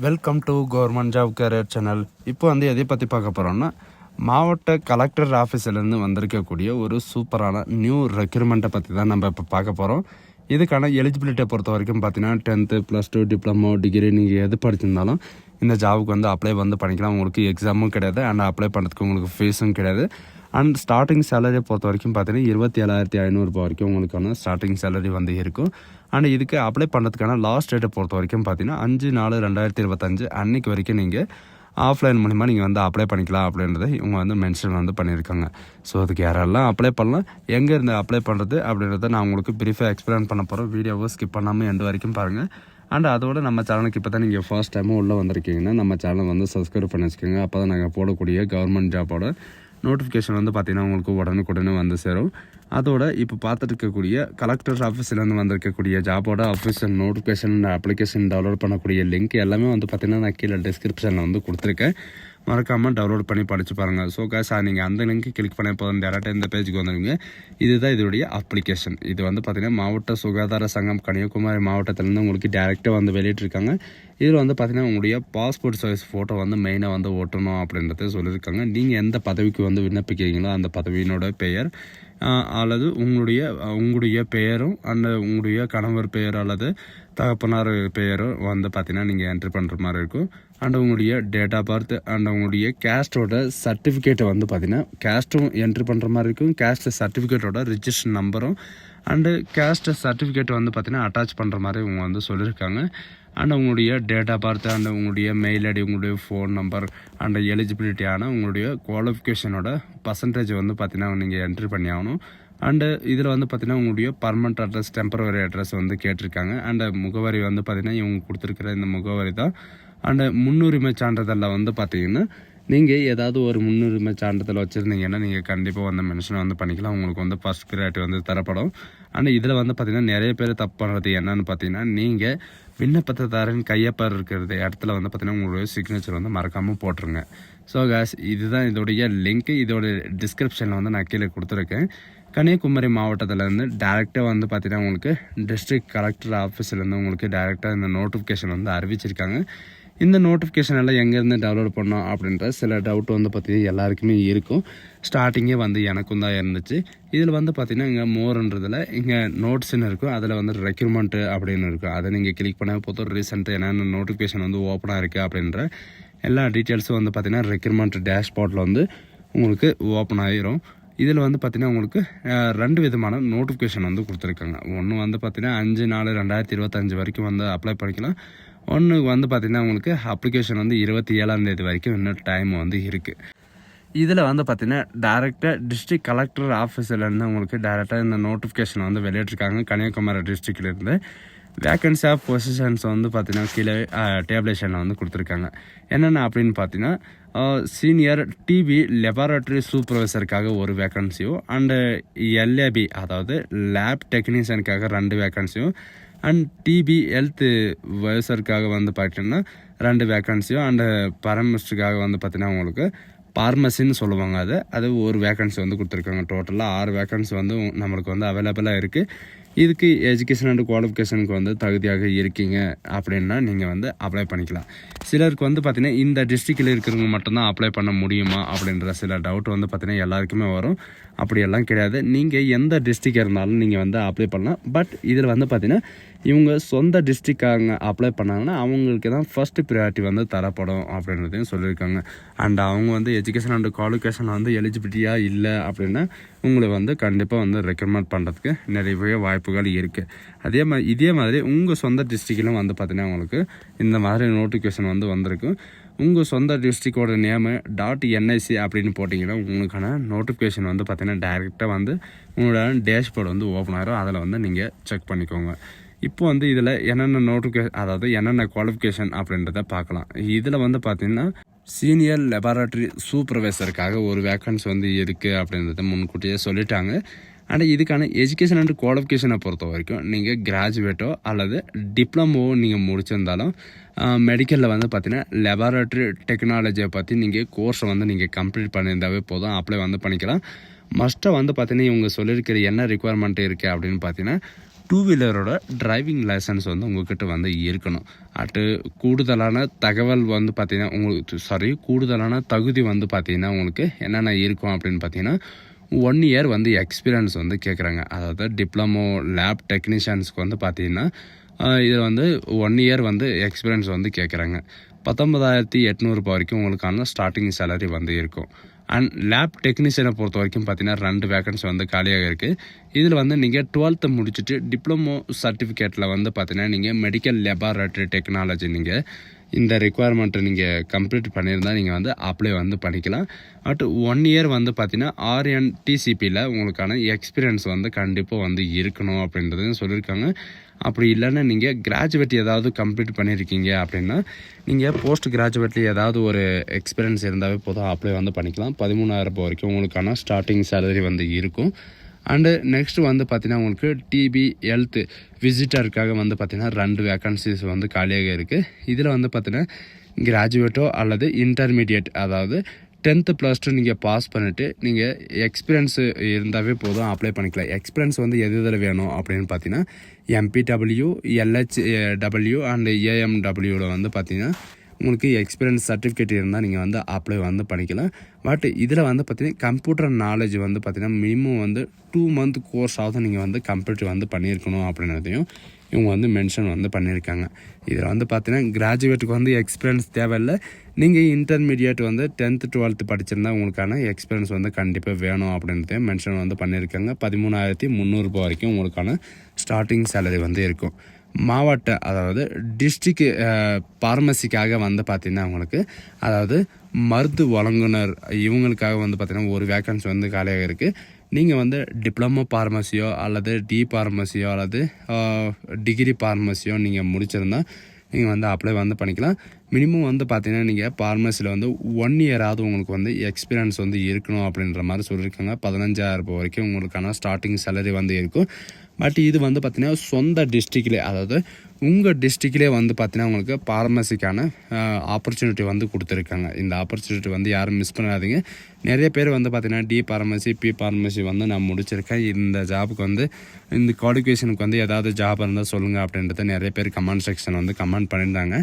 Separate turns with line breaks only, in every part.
Welcome to government job career channel. இப்போ எதை பற்றி பார்க்க போகிறோம்னா, மாவட்ட கலெக்டர் ஆஃபீஸிலேருந்து வந்திருக்கக்கூடிய ஒரு சூப்பரான நியூ ரெக்ரூட்மெண்ட்டை பற்றி தான் நம்ம இப்போ பார்க்க போகிறோம். இதுக்கான எலிஜிபிலிட்டியை பொறுத்த வரைக்கும் பார்த்தீங்கன்னா 10th +2 டிப்ளமோ டிகிரி நீங்கள் எது படிச்சிருந்தாலும் இந்த ஜாபுக்கு அப்ளை பண்ணிக்கலாம். உங்களுக்கு எக்ஸாமும் கிடையாது அண்ட் அப்ளை பண்ணுறதுக்கு உங்களுக்கு ஃபீஸும் கிடையாது. அண்ட் ஸ்டார்டிங் சேலரியை பொறுத்த வரைக்கும் பார்த்தீங்கன்னா 27,500 வரைக்கும் உங்களுக்கான ஸ்டார்டிங் சேலரி இருக்கும். அண்ட் இதுக்கு அப்ளை பண்ணுறதுக்கான லாஸ்ட் டேட்டை பொறுத்த வரைக்கும் பார்த்தீங்கன்னா 5/4/2025 அன்னைக்கு வரைக்கும் நீங்கள் ஆஃப்லைன் மூலிமா நீங்கள் அப்ளை பண்ணிக்கலாம் அப்படின்றத இவங்க மென்ஷன் பண்ணியிருக்காங்க. ஸோ அதுக்கு யாரெல்லாம் அப்ளை பண்ணலாம், எங்கே இருந்து அப்ளை பண்ணுறது அப்படின்றத நான் உங்களுக்கு ப்ரீஃபாக எக்ஸ்பிளைன் பண்ண போகிறோம். வீடியோவை ஸ்கிப் பண்ணாமல் எண்டு வரைக்கும் பாருங்கள். அண்ட் அதோட நம்ம சேனலுக்கு இப்போ தான் நீங்கள் ஃபர்ஸ்ட் டைமும் உள்ளே வந்திருக்கீங்கன்னா நம்ம சேனலை சப்ஸ்கிரைப் பண்ணி வச்சுக்கோங்க. அப்போ தான் நாங்கள் போடக்கூடிய கவர்மெண்ட் ஜாபோட நோட்டிஃபிகேஷன் பார்த்தீங்கன்னா உங்களுக்கு உடனுக்குடனே சேரும். அதோட இப்போ பார்த்துட்டு இருக்கக்கூடிய கலெக்டர் ஆஃபீஸ்லேருந்து வந்திருக்கக்கூடிய ஜாபோட அஃபிஷியல் நோட்டிஃபிகேஷன் அப்ளிகேஷன் டவுன்லோட் பண்ணக்கூடிய லிங்க் எல்லாமே பார்த்தீங்கன்னா நான் கீழே டிஸ்கிரிப்ஷனில் கொடுத்துருக்கேன். மறக்காமல் டவுன்லோட் பண்ணி படித்து பாருங்கள். ஸோ சார் நீங்கள் அந்த லிங்க் கிளிக் பண்ண போதும் டேரெக்டாக இந்த பேஜுக்கு வந்துடுங்க. இதுதான் இதோடைய அப்ளிகேஷன். இது பார்த்தீங்கன்னா மாவட்ட சுகாதார சங்கம் கன்னியாகுமரி மாவட்டத்திலேருந்து உங்களுக்கு டேரெக்டாக வெளியிட்டிருக்காங்க. இதில் பார்த்தீங்கன்னா உங்களுடைய பாஸ்போர்ட் சைஸ் ஃபோட்டோ மெயினாக ஓட்டணும் அப்படின்றத சொல்லியிருக்காங்க. நீங்கள் எந்த பதவிக்கு விண்ணப்பிக்கிறீங்களோ அந்த பதவியினோட பெயர் அல்லது உங்களுடைய பெயரும் அந்த உங்களுடைய கணவர் பெயர் அல்லது தகப்பனார் பெயரும் பார்த்தீங்கன்னா நீங்கள் என்ட்ரி பண்ணுற மாதிரி இருக்கும். அண்ட் உங்களுடைய டேட் ஆஃப் பர்த் அண்ட் உங்களுடைய கேஸ்டோட சர்டிஃபிகேட்டை பார்த்தீங்கன்னா கேஸ்ட்டும் என்ட்ரி பண்ணுற மாதிரி இருக்கும். கேஸ்ட் சர்டிஃபிகேட்டோட ரிஜிஸ்ட்ரேஷன் நம்பரும் அண்டு கேஸ்ட் சர்டிஃபிகேட் பார்த்தீங்கன்னா அட்டாச் பண்ணுற மாதிரி இவங்க சொல்லியிருக்காங்க. அண்ட் உங்களுடைய டேட் ஆஃப் பர்த் அண்ட் உங்களுடைய மெயில் ஐடி, உங்களுடைய ஃபோன் நம்பர் அண்ட் எலிஜிபிலிட்டியான உங்களுடைய குவாலிஃபிகேஷனோட பர்சன்டேஜ் பார்த்தீங்கன்னா நீங்கள் என்ட்ரி பண்ணி ஆகணும். அண்டு இதில் பார்த்தீங்கன்னா உங்களுடைய பர்மனண்ட் அட்ரஸ், டெம்பரவரி அட்ரஸ் கேட்டிருக்காங்க. அண்ட் முகவரி பார்த்தீங்கன்னா இவங்க கொடுத்துருக்கிற இந்த முகவரி தான். அண்டு முன்னுரிமை சான்றிதழில் பார்த்தீங்கன்னா நீங்கள் ஏதாவது ஒரு முன்னுரிமை சான்றிதழ் வச்சுருந்தீங்கன்னா நீங்கள் கண்டிப்பாக மென்ஷன் பண்ணிக்கலாம். உங்களுக்கு ஃபர்ஸ்ட் ப்ரியாரிட்டி தரப்படும். அண்ட் இதில் பார்த்தீங்கன்னா நிறைய பேர் தப்பு பண்ணுறது என்னன்னு பார்த்தீங்கன்னா, நீங்கள் விண்ணப்பத்தாரின் கையொப்பம் இருக்கிறது இடத்துல பார்த்தீங்கன்னா உங்களுடைய சிக்னேச்சர் மறக்காமல் போட்டுருங்க. ஸோ கேஸ் இதுதான் இதோடைய லிங்க். இதோட டிஸ்கிரிப்ஷனில் நான் கீழே கொடுத்துருக்கேன். கன்னியாகுமரி மாவட்டத்திலேருந்து டேரெக்டாக பார்த்தீங்கன்னா உங்களுக்கு டிஸ்ட்ரிக்ட் கலெக்டர் ஆஃபீஸ்லேருந்து உங்களுக்கு டேரெக்டாக இந்த நோட்டிஃபிகேஷன் அறிவிச்சிருக்காங்க. இந்த நோட்டிஃபிகேஷன் எல்லாம் எங்கேருந்து டவுன்லோட் பண்ணோம் அப்படின்ற சில டவுட் பற்றி எல்லாருக்குமே இருக்கும். ஸ்டார்டிங்கே எனக்கும் தான் இருந்துச்சு. இதில் பார்த்தீங்கன்னா இங்கே மோர்ன்றதில் இங்கே நோட்ஸ்ன்னு இருக்கும். அதில் ரெக்ரூட்மெண்ட்டு அப்படின்னு இருக்கும். அதை நீங்கள் கிளிக் பண்ண போதும் ரீசெண்டாக என்னென்ன நோட்டிஃபிகேஷன் ஓப்பனாக இருக்குது அப்படின்ற எல்லா டீட்டெயில்ஸும் பார்த்தீங்கன்னா ரெக்ரூட்மெண்ட் டேஷ்போர்ட்டில் உங்களுக்கு ஓப்பன் ஆகிரும். இதில் பார்த்தீங்கன்னா உங்களுக்கு 2 விதமான நோட்டிஃபிகேஷன் கொடுத்துருக்காங்க. ஒன்று பார்த்தீங்கன்னா 5/4/2025 வரைக்கும் அப்ளை பண்ணிக்கலாம். ஒன்று பார்த்தீங்கன்னா உங்களுக்கு அப்ளிகேஷன் 27ஆம் தேதி வரைக்கும் இன்னும் டைம் இருக்குது. இதில் பார்த்தீங்கன்னா டேரெக்டாக டிஸ்ட்ரிக்ட் கலெக்டர் ஆஃபீஸிலேருந்து உங்களுக்கு டேரெக்டாக இந்த நோட்டிஃபிகேஷன் வெளியிட்டிருக்காங்க. கன்னியாகுமரி டிஸ்ட்ரிக்ட்லேருந்து வேக்கன்சி ஆஃப் பொசிஷன்ஸ் பார்த்தீங்கன்னா கீழே டேபிளேஷனில் கொடுத்துருக்காங்க. என்னென்ன அப்படின்னு பார்த்தீங்கன்னா சீனியர் டிபி லெபார்டரி சூப்பர்வைசருக்காக ஒரு வேக்கன்சியும் அண்டு எல்ஏபி அதாவது லேப் டெக்னீஷியனுக்காக 2 வேக்கன்சியும் அண்ட் டிபி ஹெல்த் வயசருக்காக பார்த்தீங்கன்னா 2 வேக்கன்சியும் அண்டு பரமிஸ்டுக்காக பார்த்தீங்கன்னா உங்களுக்கு பார்மசின்னு சொல்லுவாங்க. அது ஒரு வேக்கன்சி கொடுத்துருக்காங்க. டோட்டலாக 6 வேக்கன்சி நம்மளுக்கு அவைலபிளாக இருக்குது. இதுக்கு எஜுகேஷன் அண்ட் குவாலிஃபிகேஷனுக்கு தகுதியாக இருக்கீங்க அப்படின்னா நீங்கள் அப்ளை பண்ணிக்கலாம். சிலருக்கு பார்த்தீங்கன்னா இந்த டிஸ்ட்ரிக்டில் இருக்கிறவங்க மட்டும்தான் அப்ளை பண்ண முடியுமா அப்படின்ற சில டவுட் பார்த்தீங்கன்னா எல்லாருக்குமே வரும். அப்படியெல்லாம் கிடையாது. நீங்கள் எந்த டிஸ்ட்ரிக்ட் இருந்தாலும் நீங்கள் அப்ளை பண்ணலாம். பட் இதில் பார்த்தீங்கன்னா இவங்க சொந்த டிஸ்ட்ரிக்டாக அப்ளை பண்ணாங்கன்னா அவங்களுக்கு தான் ஃபர்ஸ்ட் ப்ரியாரிட்டி தரப்படும் அப்படின்றதையும் சொல்லியிருக்காங்க. அண்ட் அவங்க எஜுகேஷன் அண்ட் குவாலிஃபிகேஷன் எலிஜிபிலிட்டியாக இல்லை அப்படின்னா உங்களை கண்டிப்பாக ரெக்கமெண்ட் பண்ணுறதுக்கு நிறைய வாய்ப்புகள் இருக்குது. இதே மாதிரி உங்கள் சொந்த டிஸ்ட்ரிக்டிலும் பார்த்தீங்கன்னா உங்களுக்கு இந்த மாதிரி நோட்டிஃபிகேஷன் வந்திருக்கும். உங்கள் சொந்த டிஸ்ட்ரிக்டோட நேமு .nic அப்படின்னு போட்டிங்கன்னா உங்களுக்கான நோட்டிஃபிகேஷன் பார்த்தீங்கன்னா டைரெக்டாக உங்களோட டேஷ்போர்டு ஓப்பன் ஆகிரும். அதில் நீங்கள் செக் பண்ணிக்கோங்க. இப்போ இதில் என்னென்ன நோட்டிஃபிகேஷன் அதாவது என்னென்ன குவாலிஃபிகேஷன் அப்படின்றத பார்க்கலாம். இதில் பார்த்தீங்கன்னா சீனியர் லெபார்டரி சூப்பர்வைசருக்காக ஒரு வேக்கன்சி இருக்குது அப்படின்றத முன்கூட்டியே சொல்லிட்டாங்க. அண்ட் இதுக்கான எஜுகேஷன் அண்ட் குவாலிஃபிகேஷனை பொறுத்த வரைக்கும் நீங்கள் கிராஜுவேட்டோ அல்லது டிப்ளமோவோ நீங்கள் முடிச்சிருந்தாலும் மெடிக்கலில் பார்த்தீங்கன்னா லெபார்டரி டெக்னாலஜியை பற்றி நீங்கள் கோர்ஸை நீங்கள் கம்ப்ளீட் பண்ணியிருந்தாவே போதும் அப்ளை பண்ணிக்கலாம். மஸ்ட்டாக பார்த்தீங்கன்னா இவங்க சொல்லியிருக்கிற என்ன ரிக்குவயர்மெண்ட் இருக்குது அப்படின்னு பார்த்தீங்கன்னா டூ வீலரோட டிரைவிங் லைசன்ஸ் வந்து உங்கள்கிட்ட வந்து இருக்கணும். கூடுதலான தகவல் வந்து பார்த்தீங்கன்னா கூடுதலான தகுதி வந்து பார்த்தீங்கன்னா உங்களுக்கு என்னென்ன இருக்கும் அப்படின்னு பார்த்தீங்கன்னா 1 இயர் வந்து எக்ஸ்பீரியன்ஸ் வந்து கேட்குறாங்க. அதாவது டிப்ளமோ லேப் டெக்னீஷியன்ஸ்க்கு வந்து பார்த்தீங்கன்னா இதில் வந்து 1 இயர் வந்து எக்ஸ்பீரியன்ஸ் வந்து கேட்குறாங்க. 19,800 வரைக்கும் உங்களுக்கான ஸ்டார்டிங் சேலரி வந்து இருக்கும். அண்ட் லேப் டெக்னீஷியனை பொறுத்த வரைக்கும் பார்த்தீங்கன்னா 2 வேகன்சி வந்து காலியாக இருக்குது. இதில் வந்து நீங்கள் 12th முடிச்சுட்டு டிப்ளமோ சர்டிஃபிகேட்டில் வந்து பார்த்தீங்கன்னா நீங்கள் மெடிக்கல் லெபார்டரி டெக்னாலஜி நீங்கள் இந்த ரெக்குவயர்மெண்ட்டை நீங்கள் கம்ப்ளீட் பண்ணியிருந்தால் நீங்கள் வந்து அப்ளை வந்து பண்ணிக்கலாம். 1 இயர் வந்து பார்த்தீங்கன்னா RNTCPயில் உங்களுக்கான எக்ஸ்பீரியன்ஸ் வந்து கண்டிப்பாக வந்து இருக்கணும் அப்படின்றதையும் சொல்லியிருக்காங்க. அப்படி இல்லைன்னா நீங்கள் கிராஜுவேட் ஏதாவது கம்ப்ளீட் பண்ணியிருக்கீங்க அப்படின்னா நீங்கள் போஸ்ட் கிராஜுவேட்லி ஏதாவது ஒரு எக்ஸ்பீரியன்ஸ் இருந்தாவே போதும் அப்ளை வந்து பண்ணிக்கலாம். 13,000 வரைக்கும் உங்களுக்கான ஸ்டார்டிங் சேலரி வந்து இருக்கும். அண்டு நெக்ஸ்ட் வந்து பார்த்தீங்கன்னா உங்களுக்கு டிபி ஹெல்த் விசிட்டருக்காக வந்து பார்த்தீங்கன்னா 2 வேக்கன்சிஸ் வந்து காலியாக இருக்குது. இதில் வந்து பார்த்தீங்கன்னா கிராஜுவேட்டோ அல்லது இன்டர்மீடியட் அதாவது 10th +2 நீங்கள் பாஸ் பண்ணிவிட்டு நீங்கள் எக்ஸ்பீரியன்ஸு இருந்தாவே போதும் அப்ளை பண்ணிக்கலாம். எக்ஸ்பீரியன்ஸ் வந்து எது இதில் வேணும் அப்படின்னு பார்த்தீங்கன்னா MPW LHW அண்ட் AMWவில் வந்து பார்த்தீங்கன்னா உங்களுக்கு எக்ஸ்பீரியன்ஸ் சர்டிஃபிகேட் இருந்தால் நீங்கள் வந்து அப்ளை வந்து பண்ணிக்கலாம். பட் இதில் வந்து பார்த்தீங்கன்னா கம்ப்யூட்டர் நாலேஜ் வந்து பார்த்தீங்கன்னா மினிமம் வந்து 2 month கோர்ஸாவது நீங்கள் வந்து கம்ப்ளீட் வந்து பண்ணியிருக்கணும் அப்படின்றதையும் இவங்க வந்து மென்ஷன் வந்து பண்ணியிருக்காங்க. இதில் வந்து பார்த்தீங்கன்னா கிராஜுவேட்டுக்கு வந்து எக்ஸ்பீரியன்ஸ் தேவையில்லை. நீங்கள் இன்டர்மீடியட் வந்து 10th 12th படிச்சிருந்தா உங்களுக்கான எக்ஸ்பீரியன்ஸ் வந்து கண்டிப்பாக வேணும் அப்படின்றதையும் மென்ஷன் வந்து பண்ணியிருக்காங்க. 13,300 வரைக்கும் உங்களுக்கான ஸ்டார்டிங் சேலரி வந்து இருக்கும். மாவட்ட அதாவது டிஸ்ட்ரிக்ட் பார்மசிக்காக வந்து பார்த்திங்கன்னா உங்களுக்கு அதாவது மருந்து வழங்குனர் இவங்களுக்காக வந்து பார்த்திங்கன்னா ஒரு வேக்கன்சி வந்து காலியாக இருக்குது. நீங்கள் வந்து டிப்ளமோ பார்மசியோ அல்லது பார்மசியோ அல்லது டிகிரி பார்மசியோ நீங்கள் முடிச்சிருந்தா நீங்கள் வந்து அப்ளை வந்து பண்ணிக்கலாம். மினிமம் வந்து பார்த்தீங்கன்னா நீங்கள் பார்மசியில் வந்து 1 இயராவது உங்களுக்கு வந்து எக்ஸ்பீரியன்ஸ் வந்து இருக்கணும் அப்படின்ற மாதிரி சொல்லியிருக்காங்க. 15,000 வரைக்கும் உங்களுக்கான ஸ்டார்டிங் சேலரி வந்து இருக்கும். பட் இது வந்து பார்த்தீங்கன்னா சொந்த டிஸ்ட்ரிக்ட்லே அதாவது உங்கள் டிஸ்ட்ரிக்ட்லேயே வந்து பார்த்தீங்கன்னா உங்களுக்கு பார்மசிக்கான ஆப்பர்ச்சுனிட்டி வந்து கொடுத்துருக்காங்க. இந்த ஆப்பர்ச்சுனிட்டி வந்து யாரும் மிஸ் பண்ணாதீங்க. நிறைய பேர் வந்து பார்த்தீங்கன்னா பார்மசி பார்மசி வந்து நான் முடிச்சிருக்கேன், இந்த ஜாபுக்கு வந்து இந்த குவாலிஃபிகேஷனுக்கு வந்து ஏதாவது ஜாப் இருந்தால் சொல்லுங்கள் அப்படின்றத நிறைய பேர் கமெண்ட் செக்ஷன் வந்து கமெண்ட் பண்ணியிருந்தாங்க.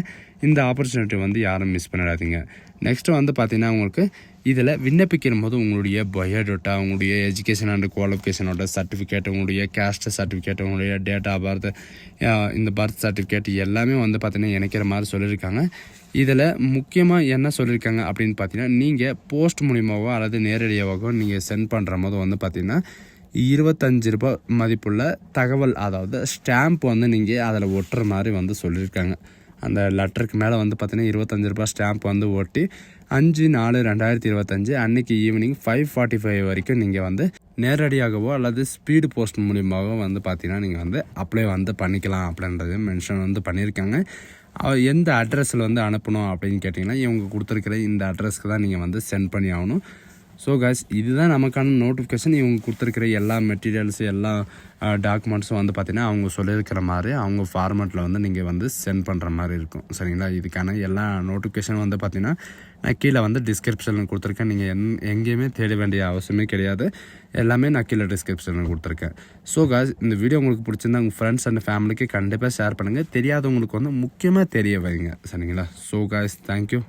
இந்த ஆப்பர்ச்சுனிட்டி வந்து யாரும் மிஸ் பண்ணிடாதீங்க. நெக்ஸ்ட்டு வந்து பார்த்தீங்கன்னா உங்களுக்கு இதில் விண்ணப்பிக்கும் போது உங்களுடைய பயோடேட்டா, உங்களுடைய எஜுகேஷன் அண்ட் குவாலிஃபிகேஷனோட சர்டிஃபிகேட், உங்களுடைய கேஸ்ட் சர்டிஃபிகேட், உங்களுடைய டேட் ஆஃப் பர்த், இந்த பர்த் சர்டிஃபிகேட் எல்லாமே வந்து பார்த்தீங்கன்னா இணைக்கிற மாதிரி சொல்லியிருக்காங்க. இதில் முக்கியமாக என்ன சொல்லியிருக்காங்க அப்படின்னு பார்த்தீங்கன்னா நீங்கள் போஸ்ட் மூலியமாகவோ அல்லது நேரடியாகவோ நீங்கள் சென்ட் பண்ணுற போது வந்து பார்த்தீங்கன்னா 25 ரூபாய் மதிப்புள்ள தகவல் அதாவது ஸ்டாம்ப் வந்து நீங்கள் அதில் ஒட்டுற மாதிரி வந்து சொல்லியிருக்காங்க. அந்த லெட்டருக்கு மேலே வந்து பார்த்தீங்கன்னா 25 ரூபாய் ஸ்டாம்ப் வந்து ஒட்டி 5/4/2025 அன்றைக்கி ஈவினிங் 5:45 வரைக்கும் நீங்கள் வந்து நேரடியாகவோ அல்லது ஸ்பீடு போஸ்ட் மூலியமாகவோ வந்து பார்த்தீங்கன்னா நீங்கள் வந்து அப்ளை வந்து பண்ணிக்கலாம் அப்படின்றது மென்ஷன் வந்து பண்ணியிருக்காங்க. எந்த அட்ரஸில் வந்து அனுப்பணும் அப்படின்னு கேட்டிங்கன்னா இவங்க கொடுத்துருக்கிற இந்த அட்ரஸ்க்கு தான் நீங்கள் வந்து சென்ட் பண்ணி ஆகணும். ஸோ காய்ஸ் இதுதான் நமக்கான நோட்டிஃபிகேஷன். இவங்க கொடுத்துருக்கிற எல்லா மெட்டீரியல்ஸ் எல்லா டாக்குமெண்ட்ஸும் வந்து பார்த்திங்கன்னா அவங்க சொல்லியிருக்கிற மாதிரி அவங்க ஃபார்மேட்டில் வந்து நீங்கள் வந்து சென்ட் பண்ணுற மாதிரி இருக்கும். சரிங்களா? இதுக்கான எல்லா நோட்டிஃபிகேஷனும் வந்து பார்த்திங்கன்னா நான் கீழே வந்து டிஸ்கிரிப்ஷனில் கொடுத்துருக்கேன். நீங்கள் எங்கேயுமே தேட வேண்டிய அவசியமே கிடையாது. எல்லாமே நான் கீழே டிஸ்கிரிப்ஷனில் கொடுத்துருக்கேன். ஸோ காய்ஸ் இந்த வீடியோ உங்களுக்கு பிடிச்சிருந்தா உங்கள் ஃப்ரெண்ட்ஸ் அண்ட் ஃபேமிலிக்கு கண்டிப்பாக ஷேர் பண்ணுங்கள். தெரியாதவங்களுக்கு வந்து முக்கியமாக தெரிய வைங்க. சரிங்களா? So guys thank you.